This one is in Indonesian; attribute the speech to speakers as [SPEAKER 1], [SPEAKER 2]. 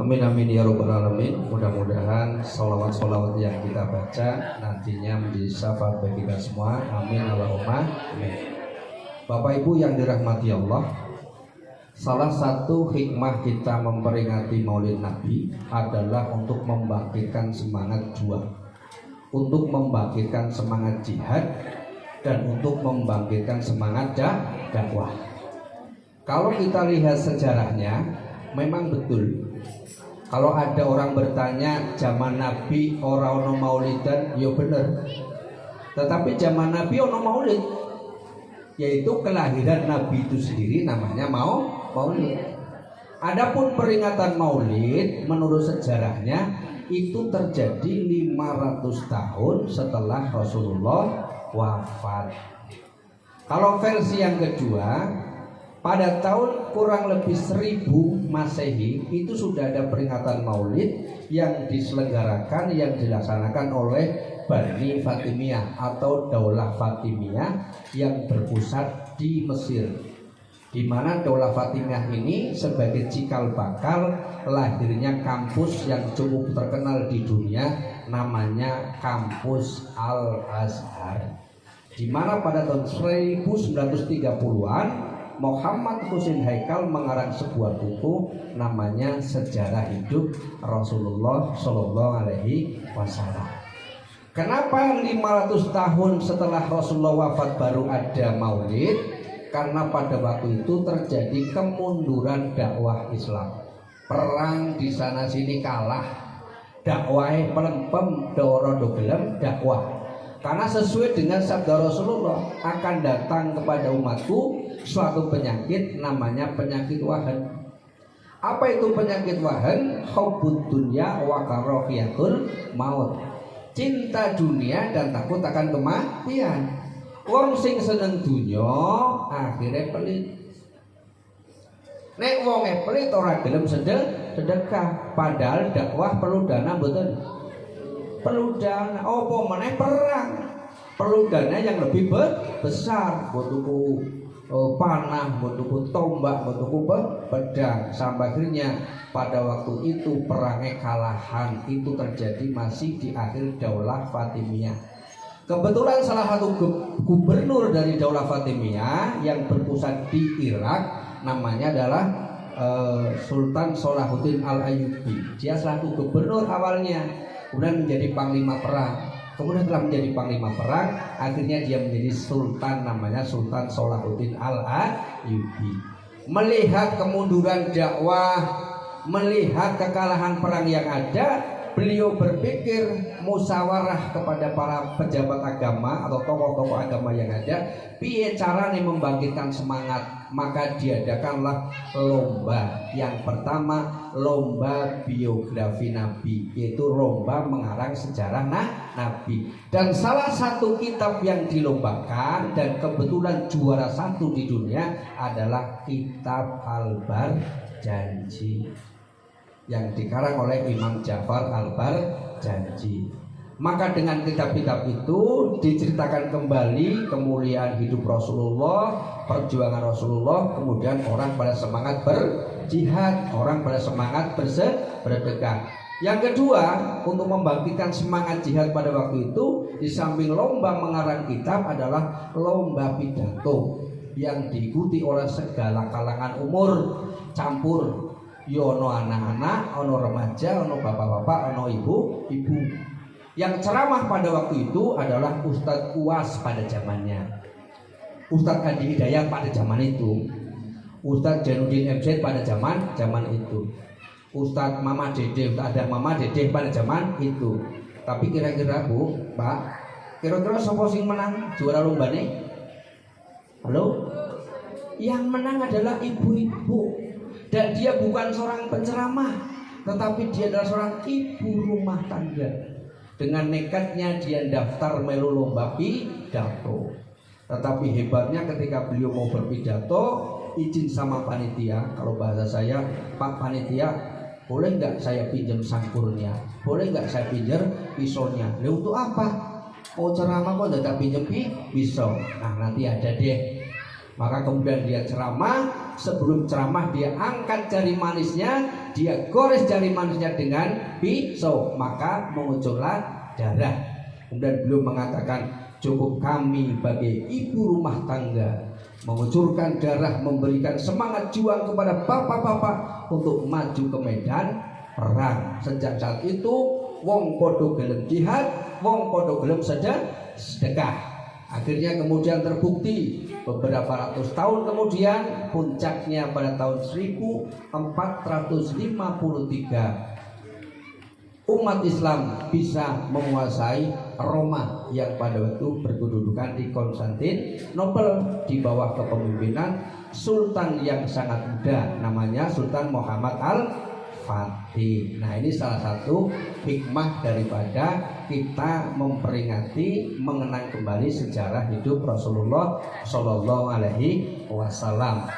[SPEAKER 1] Amin amin ya rabbal alamin. Mudah-mudahan sholawat yang kita baca nantinya menjadi syafaat bagi kita semua. Amin Allahumma amin. Bapak Ibu yang dirahmati Allah, salah satu hikmah kita memperingati Maulid Nabi adalah untuk membangkitkan semangat juang, untuk membangkitkan semangat jihad, dan untuk membangkitkan semangat dakwah. Kalau kita lihat sejarahnya, memang betul. Kalau ada orang bertanya zaman Nabi ora ono maulidan, ya bener. Tetapi zaman Nabi ono maulid, yaitu kelahiran Nabi itu sendiri namanya maulid. Adapun peringatan maulid menurut sejarahnya itu terjadi 500 tahun setelah Rasulullah wafat. Kalau versi yang kedua, pada tahun kurang lebih 1000 Masehi itu sudah ada peringatan maulid yang diselenggarakan, yang dilaksanakan oleh Bani Fatimiyah atau Daulah Fatimiyah yang berpusat di Mesir, di mana Daulah Fatimiyah ini sebagai cikal bakal lahirnya kampus yang cukup terkenal di dunia, namanya Kampus Al-Azhar, di mana pada tahun 1930-an Muhammad Husin Haikal mengarang sebuah buku namanya Sejarah Hidup Rasulullah Shallallahu Alaihi Wasallam. Kenapa 500 tahun setelah Rasulullah wafat baru ada maulid? Karena pada waktu itu terjadi kemunduran dakwah Islam. Perang di sana sini kalah, dakwahnya pelempem doro dogelem dakwah. Karena sesuai dengan sabda Rasulullah, akan datang kepada umatku suatu penyakit namanya penyakit wahan. Apa itu penyakit wahan? Hubbud dunya wa karahiyatul maut. Cinta dunia dan takut akan kematian. Wong sing seneng dunya akhirnya pelit. Nek wonge pelit ora gelem sedekah, padahal dakwah perlu dana mboten? Perlu dana. Apa meneh perang? Perlu dana yang lebih besar, buat tuku panah, buat tuku tombak, buat tuku pedang. Sampai akhirnya pada waktu itu perangnya kalahan itu terjadi masih di akhir Daulah Fatimiyah. Kebetulan salah satu gubernur dari Daulah Fatimiyah yang berpusat di Irak namanya adalah Sultan Salahuddin Al-Ayyubi. Dia selaku gubernur awalnya, kemudian menjadi panglima perang. Kemudian telah menjadi panglima perang, akhirnya dia menjadi sultan, namanya Sultan Salahuddin Al-Ayyubi. Melihat kemunduran dakwah, melihat kekalahan perang yang ada, beliau berpikir musyawarah kepada para pejabat agama atau tokoh-tokoh agama yang ada, piye carane membangkitkan semangat. Maka diadakanlah lomba. Yang pertama, lomba biografi Nabi, yaitu lomba mengarang sejarah Nabi. Dan salah satu kitab yang dilombakan dan kebetulan juara 1 di dunia adalah kitab Al-Barjanji yang dikarang oleh Imam Ja'far Al-Barjanji. Maka dengan kitab-kitab itu diceritakan kembali kemuliaan hidup Rasulullah, perjuangan Rasulullah, kemudian orang pada semangat berjihad, orang pada semangat bersedekah. Yang kedua, untuk membangkitkan semangat jihad pada waktu itu, di samping lomba mengarang kitab adalah lomba pidato yang diikuti oleh segala kalangan umur, campur. Ono anak-anak, ono remaja, ono bapak-bapak, ono ibu-ibu. Yang ceramah pada waktu itu adalah Ustadz Uwas pada zamannya, Ustadz Adi Hidayat pada zaman itu, Ustadz Jainuddin MZ pada zaman itu, Ustadz Mama Dede, ada Mama Dede pada zaman itu. Tapi kira-kira Bu, Pak, kira-kira siapa sing menang juara lomba nih? Halo? Yang menang adalah ibu-ibu. Dan dia bukan seorang penceramah, tetapi dia adalah seorang ibu rumah tangga. Dengan nekatnya dia daftar melu lomba pidato. Tetapi hebatnya ketika beliau mau berpidato, izin sama panitia. Kalau bahasa saya, Pak panitia, boleh nggak saya pinjam sangkurnya? Boleh nggak saya pinjam pisaunya? Lalu untuk apa? Oh ceramah kok tidak pinjam pisau? Nah nanti ada deh. Maka kemudian dia ceramah, sebelum ceramah dia angkat jari manisnya, dia gores jari manisnya dengan pisau, maka muncullah darah. Kemudian beliau mengatakan, cukup kami bagi ibu rumah tangga mengucurkan darah, memberikan semangat juang kepada bapak-bapak untuk maju ke medan perang. Sejak saat itu wong podo gelem jihad, wong podo gelem sedekah. Akhirnya kemudian terbukti beberapa ratus tahun kemudian, puncaknya pada tahun 1453, umat Islam bisa menguasai Roma yang pada waktu berkedudukan di Konstantinopel di bawah kepemimpinan Sultan yang sangat muda, namanya Sultan Muhammad Al-Fatih. Nah, ini salah satu hikmah daripada kita memperingati, mengenang kembali sejarah hidup Rasulullah Shallallahu Alaihi Wasallam.